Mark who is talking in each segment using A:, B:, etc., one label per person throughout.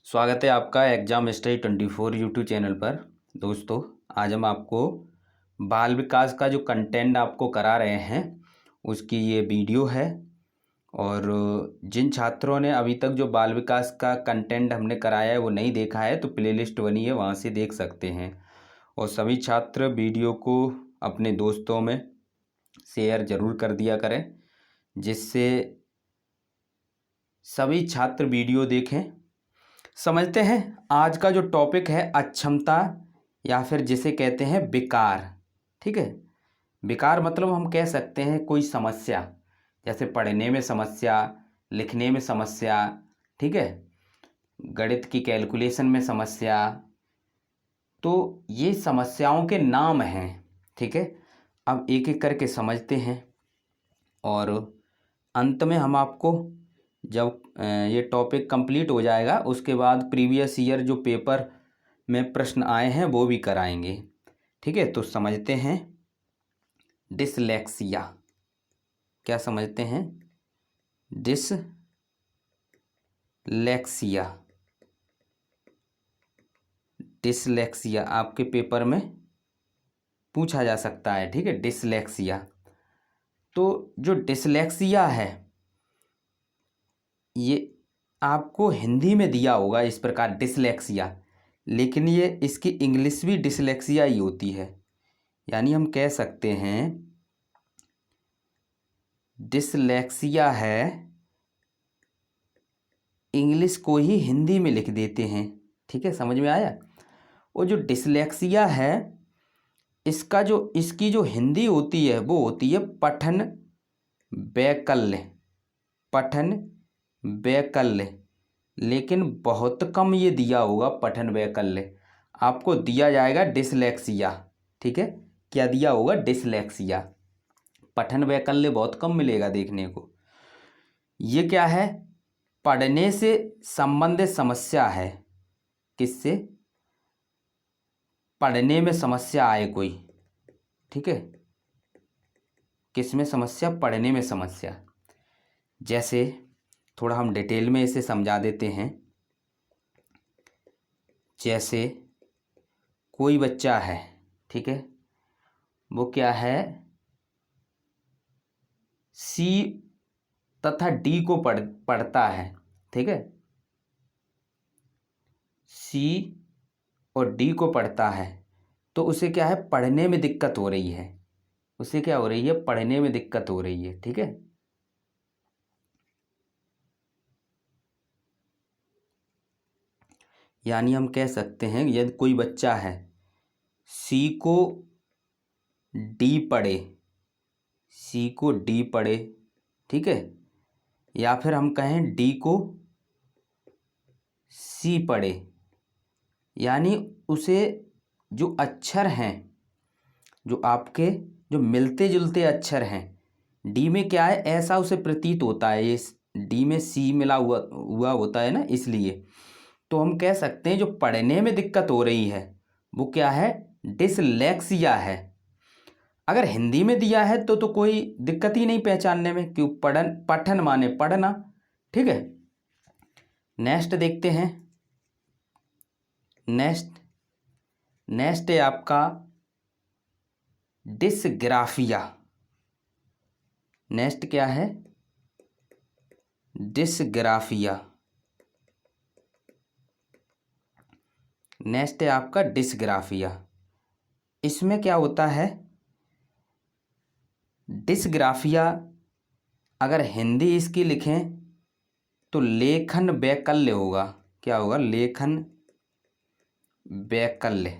A: स्वागत है आपका एग्जाम स्टडी 24 यूट्यूब चैनल पर। दोस्तों, आज हम आपको बाल विकास का जो कंटेंट आपको करा रहे हैं उसकी ये वीडियो है। और जिन छात्रों ने अभी तक जो बाल विकास का कंटेंट हमने कराया है वो नहीं देखा है तो प्लेलिस्ट बनी है, वहाँ से देख सकते हैं। और सभी छात्र वीडियो को अपने दोस्तों में शेयर ज़रूर कर दिया करें, जिससे सभी छात्र वीडियो देखें। समझते हैं आज का जो टॉपिक है अक्षमता या फिर जिसे कहते हैं विकार। ठीक है, विकार मतलब हम कह सकते हैं कोई समस्या, जैसे पढ़ने में समस्या, लिखने में समस्या, ठीक है, गणित की कैलकुलेशन में समस्या। तो ये समस्याओं के नाम हैं। ठीक है, अब एक एक करके समझते हैं और अंत में हम आपको जब ये टॉपिक कंप्लीट हो जाएगा उसके बाद प्रीवियस ईयर जो पेपर में प्रश्न आए हैं वो भी कराएंगे। ठीक है, तो समझते हैं डिसलेक्सिया। क्या समझते हैं? डिसलेक्सिया। डिसलेक्सिया आपके पेपर में पूछा जा सकता है। ठीक है, डिसलेक्सिया। तो जो डिसलेक्सिया है ये आपको हिंदी में दिया होगा इस प्रकार डिसलेक्सिया, लेकिन ये इसकी इंग्लिश भी डिसलेक्सिया ही होती है। यानी हम कह सकते हैं डिसलेक्सिया है, इंग्लिश को ही हिंदी में लिख देते हैं। ठीक है, समझ में आया? और जो डिसलेक्सिया है इसकी जो हिंदी होती है वो होती है पठन वैकल्य। पठन वैकल्य, लेकिन बहुत कम ये दिया होगा पठन वैकल्य। आपको दिया जाएगा डिसलेक्सिया। ठीक है, क्या दिया होगा? डिसलेक्सिया। पठन वैकल्य बहुत कम मिलेगा देखने को। ये क्या है? पढ़ने से संबंधित समस्या है। किससे? पढ़ने में समस्या आए कोई। ठीक है, किस में समस्या? पढ़ने में समस्या। जैसे थोड़ा हम डिटेल में इसे समझा देते हैं। जैसे कोई बच्चा है, ठीक है, वो क्या है, सी तथा डी को पढ़ता है। ठीक है, सी और डी को पढ़ता है तो उसे क्या है? पढ़ने में दिक्कत हो रही है। उसे क्या हो रही है? पढ़ने में दिक्कत हो रही है। ठीक है, यानी हम कह सकते हैं यदि कोई बच्चा है सी को डी पढ़े, सी को डी पढ़े, ठीक है, या फिर हम कहें डी को सी पढ़े, यानी उसे जो अक्षर हैं, जो आपके जो मिलते जुलते अक्षर हैं, डी में क्या है ऐसा उसे प्रतीत होता है, ये डी में सी मिला हुआ होता है ना, इसलिए तो हम कह सकते हैं जो पढ़ने में दिक्कत हो रही है वो क्या है? डिसलेक्सिया है। अगर हिंदी में दिया है तो कोई दिक्कत ही नहीं पहचानने में, क्यों? पठन माने पढ़ना। ठीक है, नेक्स्ट देखते हैं। नेक्स्ट है आपका डिसग्राफिया। नेक्स्ट क्या है? डिसग्राफिया। नेक्स्ट है आपका डिसग्राफिया। इसमें क्या होता है? डिसग्राफिया अगर हिंदी इसकी लिखें तो लेखन वैकल्य होगा। क्या होगा? लेखन वैकल्य।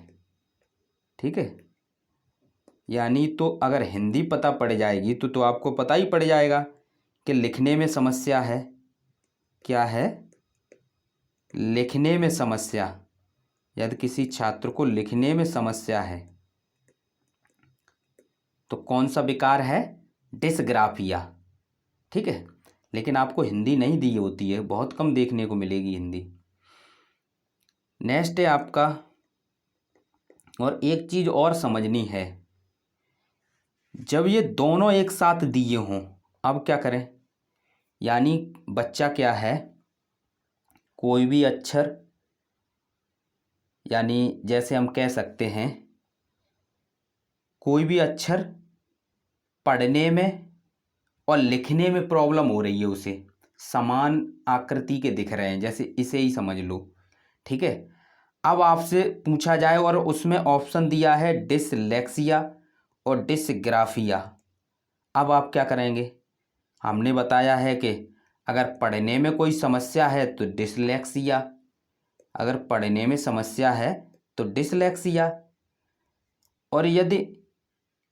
A: ठीक है, यानी तो अगर हिंदी पता पड़ जाएगी तो आपको पता ही पड़ जाएगा कि लिखने में समस्या है। क्या है? लिखने में समस्या। यदि किसी छात्र को लिखने में समस्या है तो कौन सा विकार है? डिसग्राफिया। ठीक है, लेकिन आपको हिंदी नहीं दी होती है, बहुत कम देखने को मिलेगी हिंदी। नेक्स्ट है आपका, और एक चीज़ और समझनी है, जब ये दोनों एक साथ दिए हों अब क्या करें? यानी बच्चा क्या है, कोई भी अक्षर यानी जैसे हम कह सकते हैं कोई भी अक्षर पढ़ने में और लिखने में प्रॉब्लम हो रही है, उसे समान आकृति के दिख रहे हैं, जैसे इसे ही समझ लो। ठीक है, अब आपसे पूछा जाए और उसमें ऑप्शन दिया है डिसलेक्सिया और डिसग्राफिया। अब आप क्या करेंगे? हमने बताया है कि अगर पढ़ने में कोई समस्या है तो डिसलेक्सिया, अगर पढ़ने में समस्या है तो डिसलेक्सिया, और यदि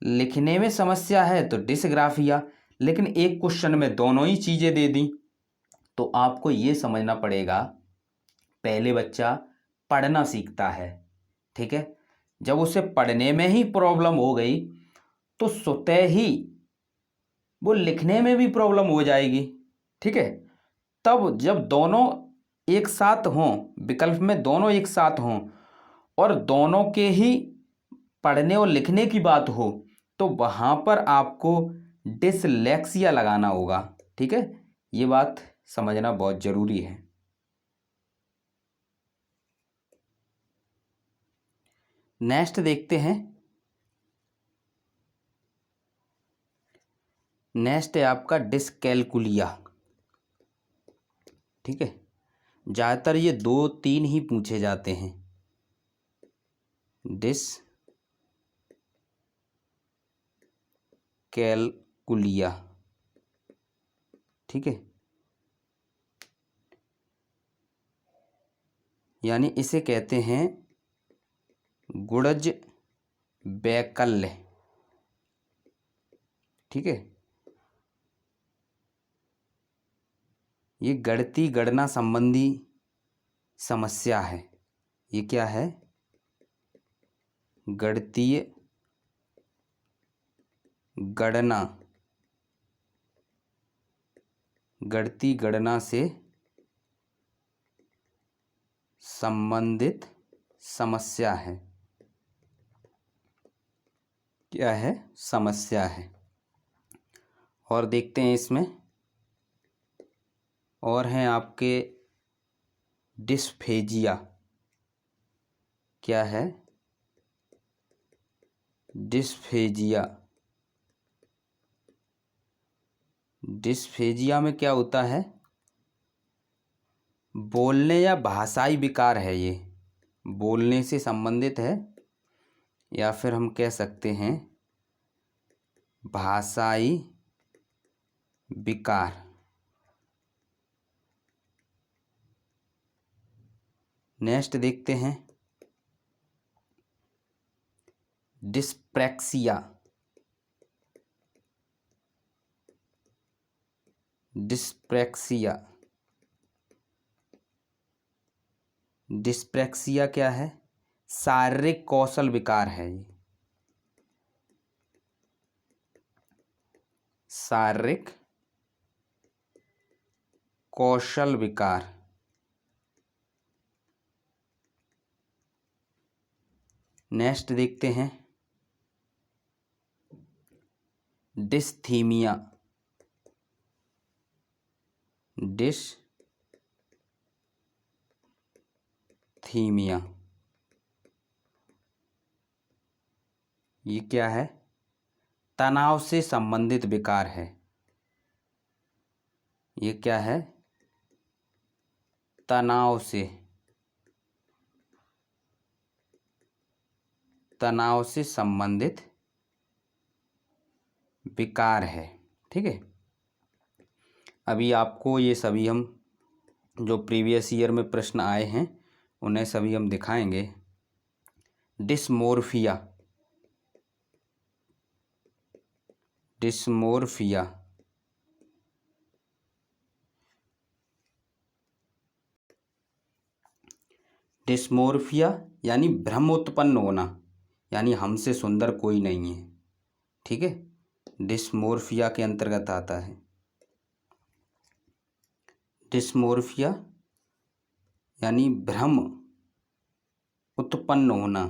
A: लिखने में समस्या है तो डिसग्राफिया। लेकिन एक क्वेश्चन में दोनों ही चीज़ें दे दी, तो आपको ये समझना पड़ेगा पहले बच्चा पढ़ना सीखता है। ठीक है, जब उसे पढ़ने में ही प्रॉब्लम हो गई तो स्वतः ही वो लिखने में भी प्रॉब्लम हो जाएगी। ठीक है, तब जब दोनों एक साथ हों, विकल्प में दोनों एक साथ हों और दोनों के ही पढ़ने और लिखने की बात हो, तो वहाँ पर आपको डिसलेक्सिया लगाना होगा। ठीक है, ये बात समझना बहुत ज़रूरी है। नेक्स्ट देखते हैं। नेक्स्ट है आपका डिसकैलकुलिया। ठीक है, ज़्यादातर ये 2-3 ही पूछे जाते हैं। डिसकैलकुलिया। ठीक है, यानी इसे कहते हैं गुणज वैकल्य। ठीक है, ये गणितीय गणना संबंधी समस्या है। ये क्या है? गणितीय गणना, गणितीय गणना से संबंधित समस्या है। क्या है? समस्या है। और देखते हैं इसमें और हैं आपके डिस्फेजिया। क्या है? डिस्फेजिया। डिस्फेजिया में क्या होता है? बोलने या भाषाई विकार है। ये बोलने से संबंधित है या फिर हम कह सकते हैं भाषाई विकार। नेक्स्ट देखते हैं डिस्प्रैक्सिया। डिस्प्रैक्सिया। डिस्प्रैक्सिया क्या है? शारीरिक कौशल विकार है। ये शारीरिक कौशल विकार। नेक्स्ट देखते हैं डिस्थीमिया। डिस्थीमिया ये क्या है? तनाव से संबंधित विकार है। ये क्या है? तनाव से संबंधित विकार है। ठीक है, अभी आपको ये सभी हम जो प्रीवियस ईयर में प्रश्न आए हैं उन्हें सभी हम दिखाएंगे। डिस्मोर्फिया। डिस्मोर्फिया डिस्मोर्फिया यानी भ्रम उत्पन्न होना, यानी हमसे सुंदर कोई नहीं है। ठीक है, डिस्मोर्फिया के अंतर्गत आता है। डिस्मोर्फिया यानी भ्रम उत्पन्न होना।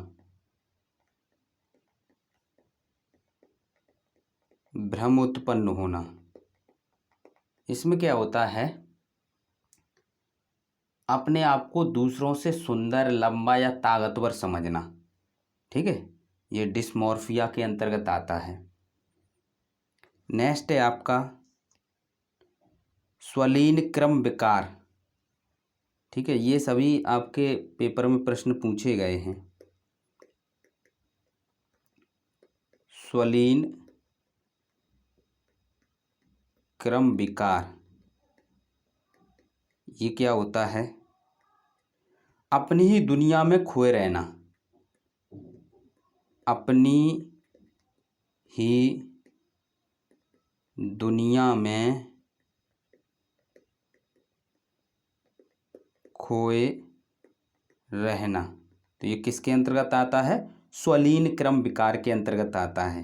A: भ्रम उत्पन्न होना, इसमें क्या होता है? अपने आप को दूसरों से सुंदर, लंबा या ताकतवर समझना, ठीक है, ये डिस्मॉर्फिया के अंतर्गत आता है। नेक्स्ट है आपका स्वलीन क्रम विकार, ठीक है, ये सभी आपके पेपर में प्रश्न पूछे गए हैं। स्वलीन क्रम विकार ये क्या होता है? अपनी ही दुनिया में खोए रहना, अपनी ही दुनिया में खोए रहना, तो ये किसके अंतर्गत आता है? स्वलीन क्रम विकार के अंतर्गत आता है।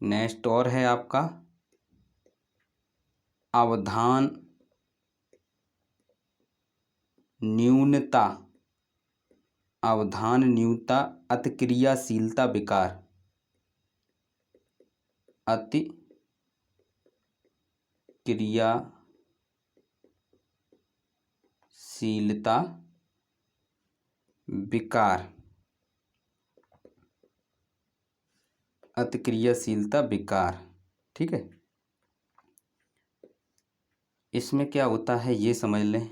A: नेक्स्ट और है आपका अवधान न्यूनता, अवधान न्यूनता अतिक्रियाशीलता विकार, अतिक्रियाशीलता विकार, अतिक्रियाशीलता विकार, ठीक है। इसमें क्या होता है ये समझ लें।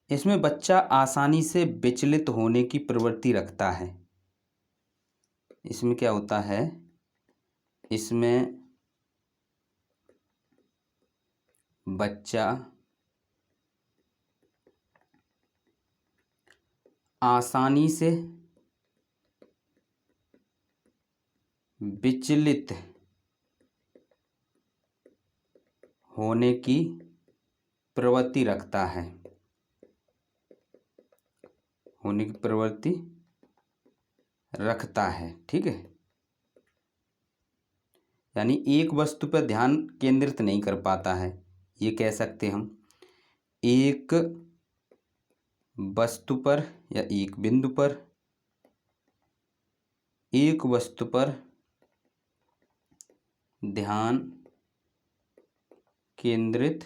A: इसमें बच्चा आसानी से विचलित होने की प्रवृत्ति रखता है। इसमें क्या होता है? इसमें बच्चा आसानी से विचलित होने की प्रवृत्ति रखता है, होने की प्रवृत्ति रखता है, ठीक है। यानी एक वस्तु पर ध्यान केंद्रित नहीं कर पाता है, ये कह सकते हम। एक वस्तु पर या एक बिंदु पर, एक वस्तु पर ध्यान केंद्रित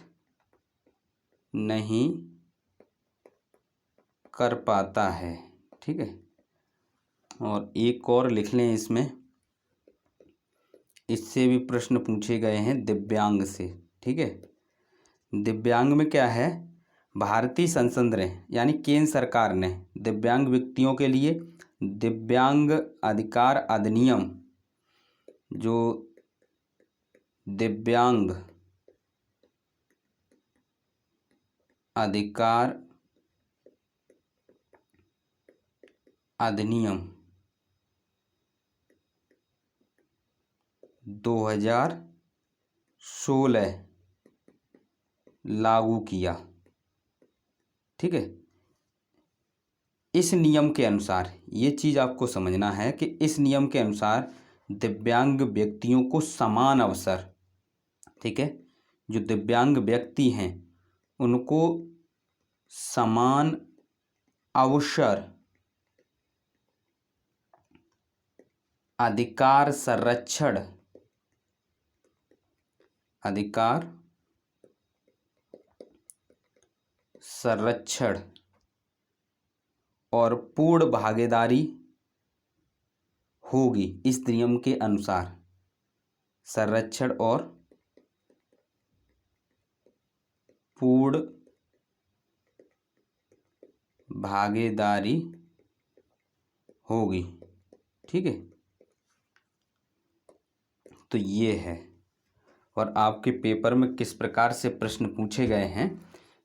A: नहीं कर पाता है, ठीक है। और एक और लिख लें इसमें, इससे भी प्रश्न पूछे गए हैं दिव्यांग से, ठीक है। दिव्यांग में क्या है? भारतीय संसद ने यानी केंद्र सरकार ने दिव्यांग व्यक्तियों के लिए दिव्यांग अधिकार अधिनियम, जो दिव्यांग अधिकार अधिनियम 2016 लागू किया, ठीक है। इस नियम के अनुसार ये चीज़ आपको समझना है कि इस नियम के अनुसार दिव्यांग व्यक्तियों को समान अवसर, ठीक है, जो दिव्यांग व्यक्ति हैं उनको समान अवसर अधिकार संरक्षण, अधिकार संरक्षण और पूर्ण भागीदारी होगी। इस नियम के अनुसार संरक्षण और पूर्ण भागीदारी होगी, ठीक है। तो ये है, और आपके पेपर में किस प्रकार से प्रश्न पूछे गए हैं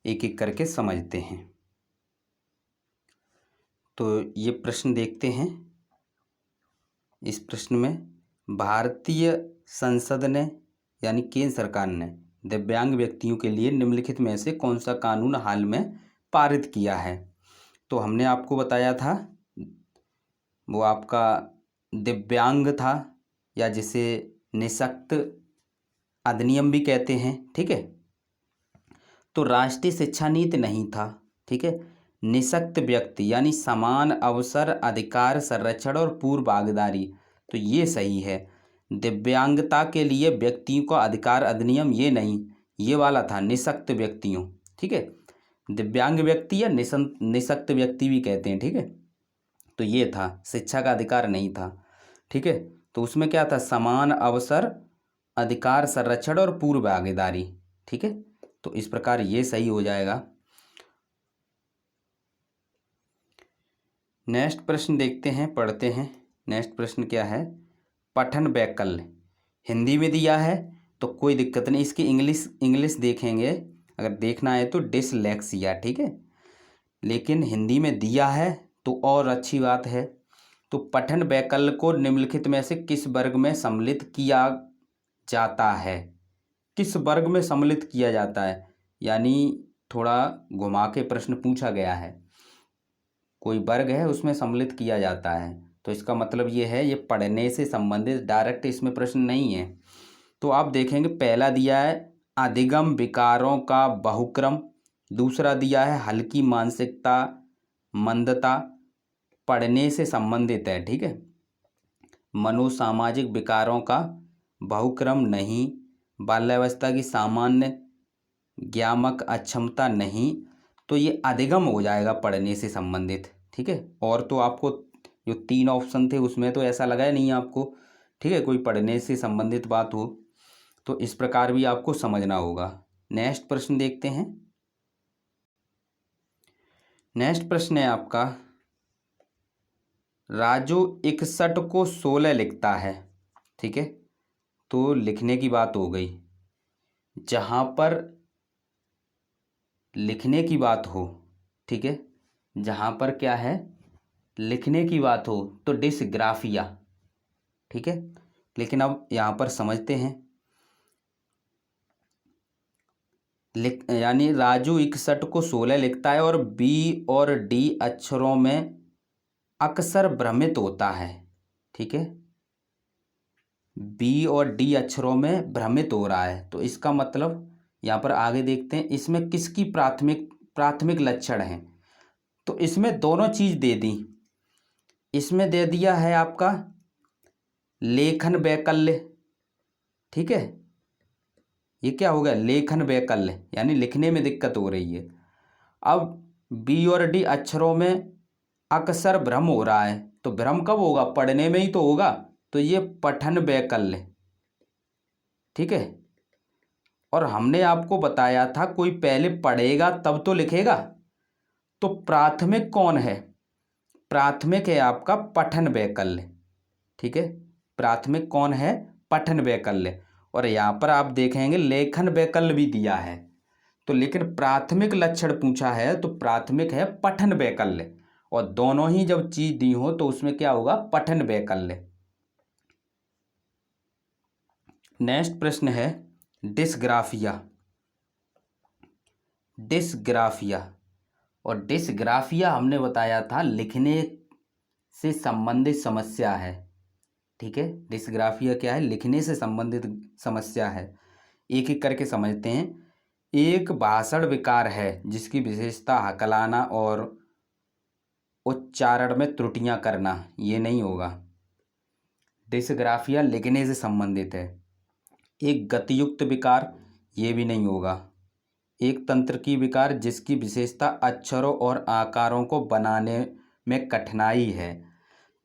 A: एक एक करके समझते हैं। तो ये प्रश्न देखते हैं। इस प्रश्न में भारतीय संसद ने यानी केंद्र सरकार ने दिव्यांग व्यक्तियों के लिए निम्नलिखित में से कौन सा कानून हाल में पारित किया है? तो हमने आपको बताया था वो आपका दिव्यांग था, या जिसे निःशक्त अधिनियम भी कहते हैं, ठीक है। तो राष्ट्रीय शिक्षा नीति नहीं था, ठीक है। निःशक्त व्यक्ति यानी समान अवसर अधिकार संरक्षण और पूर्ण भागीदारी, तो ये सही है। दिव्यांगता के लिए व्यक्तियों का अधिकार अधिनियम, ये नहीं, ये वाला था निःशक्त व्यक्तियों, ठीक है। दिव्यांग व्यक्ति या निःशक्त व्यक्ति भी कहते हैं, ठीक है। तो ये था, शिक्षा का अधिकार नहीं था, ठीक है। तो उसमें क्या था, समान अवसर, अधिकार संरक्षण और पूर्व भागीदारी, ठीक है। तो इस प्रकार ये सही हो जाएगा। नेक्स्ट प्रश्न देखते हैं, पढ़ते हैं। नेक्स्ट प्रश्न क्या है, पठन वैकल्य हिंदी में दिया है तो कोई दिक्कत नहीं, इसकी इंग्लिश देखेंगे अगर देखना है तो डिसलेक्सिया, ठीक है। लेकिन हिंदी में दिया है तो और अच्छी बात है। तो पठन वैकल्य को निम्नलिखित में से किस वर्ग में सम्मिलित किया जाता है, किस वर्ग में सम्मिलित किया जाता है, यानी थोड़ा घुमा के प्रश्न पूछा गया है, कोई वर्ग है उसमें सम्मिलित किया जाता है। तो इसका मतलब ये है, ये पढ़ने से संबंधित डायरेक्ट इसमें प्रश्न नहीं है। तो आप देखेंगे पहला दिया है अधिगम विकारों का बहुक्रम, दूसरा दिया है हल्की मानसिकता मंदता, पढ़ने से संबंधित है, ठीक है। मनोसामाजिक विकारों का बहुक्रम नहीं, बाल्यावस्था की सामान्य ज्ञामक अक्षमता नहीं, तो ये अधिगम हो जाएगा पढ़ने से संबंधित, ठीक है। और तो आपको जो 3 ऑप्शन थे उसमें तो ऐसा लगा नहीं आपको, ठीक है, कोई पढ़ने से संबंधित बात हो तो इस प्रकार भी आपको समझना होगा। नेक्स्ट प्रश्न देखते हैं। नेक्स्ट प्रश्न है आपका, राजू 61 को 16 लिखता है, ठीक है। तो लिखने की बात हो गई, जहाँ पर लिखने की बात हो, ठीक है, जहाँ पर क्या है लिखने की बात हो तो डिसग्राफिया, ठीक है। लेकिन अब यहाँ पर समझते हैं, यानी राजू 61 को 16 लिखता है और बी और डी अक्षरों में अक्सर भ्रमित होता है, ठीक है। बी और डी अक्षरों में भ्रमित हो रहा है, तो इसका मतलब यहाँ पर आगे देखते हैं इसमें किसकी प्राथमिक लक्षण है। तो इसमें दोनों चीज दे दी, इसमें दे दिया है आपका लेखन वैकल्य, ठीक है। ये क्या हो गया, लेखन वैकल्य, यानी लिखने में दिक्कत हो रही है। अब बी और डी अक्षरों में अक्सर भ्रम हो रहा है, तो भ्रम कब होगा, पढ़ने में ही तो होगा, तो ये पठन वैकल्य, ठीक है। और हमने आपको बताया था कोई पहले पढ़ेगा तब तो लिखेगा, तो प्राथमिक कौन है, प्राथमिक है आपका पठन वैकल्य, ठीक है। प्राथमिक कौन है, पठन वैकल्य। और यहाँ पर आप देखेंगे लेखन वैकल्य भी दिया है, तो लेकिन प्राथमिक लक्षण पूछा है तो प्राथमिक है पठन वैकल्य, और दोनों ही जब चीज दी हो तो उसमें क्या होगा, पठन वैकल्य। नेक्स्ट प्रश्न है डिसग्राफिया, डिसग्राफिया। और डिसग्राफिया हमने बताया था लिखने से संबंधित समस्या है, ठीक है। डिसग्राफिया क्या है, लिखने से संबंधित समस्या है। एक एक करके समझते हैं। एक भाषण विकार है जिसकी विशेषता हकलाना और उच्चारण में त्रुटियां करना, ये नहीं होगा। डिसग्राफिया लिखने से संबंधित है। एक गतियुक्त विकार, ये भी नहीं होगा। एक तंत्र की विकार जिसकी विशेषता अक्षरों और आकारों को बनाने में कठिनाई है,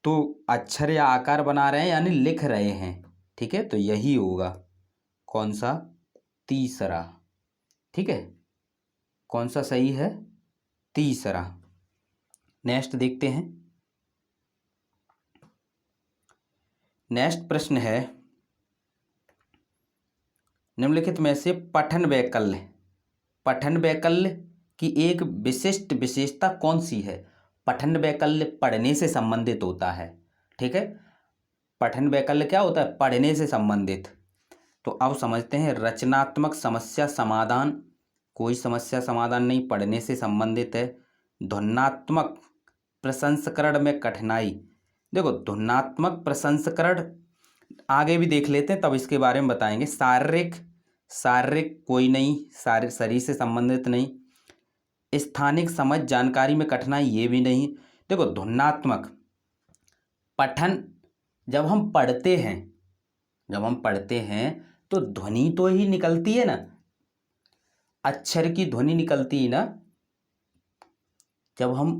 A: तो अक्षर या आकार बना रहे हैं यानी लिख रहे हैं, ठीक है, तो यही होगा। कौन सा, तीसरा, ठीक है। कौन सा सही है, तीसरा। नेक्स्ट देखते हैं। नेक्स्ट प्रश्न है निम्नलिखित में से पठन वैकल्य, पठन वैकल्य की एक विशिष्ट विशेषता कौन सी है। पठन वैकल्य पढ़ने से संबंधित होता है, ठीक है। पठन वैकल्य क्या होता है, पढ़ने से संबंधित। तो अब समझते हैं रचनात्मक समस्या समाधान, कोई समस्या समाधान नहीं, पढ़ने से संबंधित है। ध्वन्यात्मक प्रसंस्करण में कठिनाई, देखो ध्वन्यात्मक प्रसंस्करण आगे भी देख लेते हैं तब इसके बारे में बताएंगे। शारीरिक, शारीरिक कोई नहीं, शरीर से संबंधित नहीं। स्थानिक समझ जानकारी में कठिनाई, ये भी नहीं। देखो ध्वन्यात्मक पठन, जब हम पढ़ते हैं जब हम पढ़ते हैं तो ध्वनि तो ही निकलती है ना, अक्षर की ध्वनि निकलती है ना। जब हम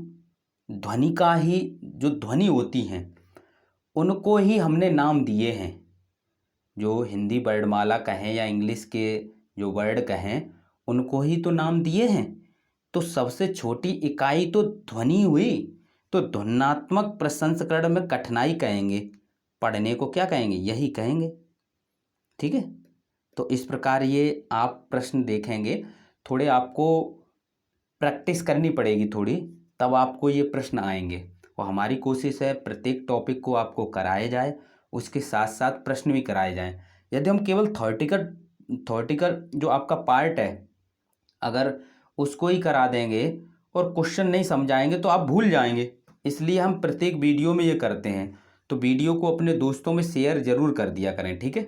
A: ध्वनि का ही, जो ध्वनि होती हैं उनको ही हमने नाम दिए हैं, जो हिंदी वर्णमाला कहें या इंग्लिश के जो वर्ड कहें उनको ही तो नाम दिए हैं। तो सबसे छोटी इकाई तो ध्वनि हुई, तो ध्वन्यात्मक प्रसंस्करण में कठिनाई कहेंगे, पढ़ने को क्या कहेंगे, यही कहेंगे। ठीक है, तो इस प्रकार ये आप प्रश्न देखेंगे, थोड़े आपको प्रैक्टिस करनी पड़ेगी थोड़ी, तब आपको ये प्रश्न आएंगे। और हमारी कोशिश है प्रत्येक टॉपिक को आपको कराया जाए, उसके साथ साथ प्रश्न भी कराए जाएं। यदि हम केवल थॉर्टिकल जो आपका पार्ट है अगर उसको ही करा देंगे और क्वेश्चन नहीं समझाएंगे तो आप भूल जाएंगे। इसलिए हम प्रत्येक वीडियो में ये करते हैं। तो वीडियो को अपने दोस्तों में शेयर ज़रूर कर दिया करें, ठीक है।